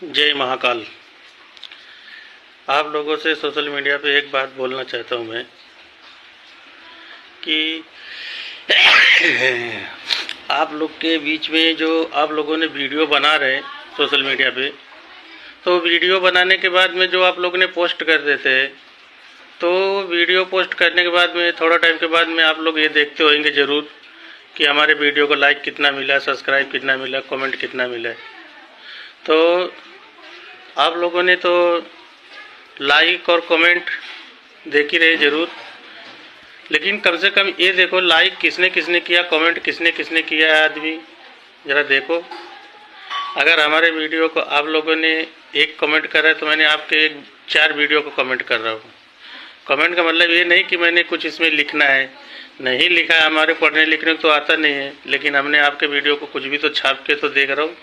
जय महाकाल। आप लोगों से सोशल मीडिया पे एक बात बोलना चाहता हूँ मैं कि आप लोग के बीच में जो आप लोगों ने वीडियो बना रहे हैं सोशल मीडिया पे, तो वीडियो बनाने के बाद में जो आप लोग ने पोस्ट कर देते हैं, तो वीडियो पोस्ट करने के बाद में थोड़ा टाइम के बाद में आप लोग ये देखते होंगे ज़रूर कि हमारे वीडियो को लाइक कितना मिला, सब्सक्राइब कितना मिला, कमेंट कितना मिला। तो आप लोगों ने तो लाइक और कमेंट देख ही रहे ज़रूर, लेकिन कम से कम ये देखो लाइक किसने किसने किया, कमेंट किसने किसने किया है। आदमी ज़रा देखो, अगर हमारे वीडियो को आप लोगों ने एक कमेंट करा है तो मैंने आपके 4 वीडियो को कमेंट कर रहा हूँ। कमेंट का मतलब ये नहीं कि मैंने कुछ इसमें लिखना है, नहीं लिखा है, हमारे पढ़ने लिखने को तो आता नहीं है, लेकिन हमने आपके वीडियो को कुछ भी तो छाप के तो देख रहा हूँ।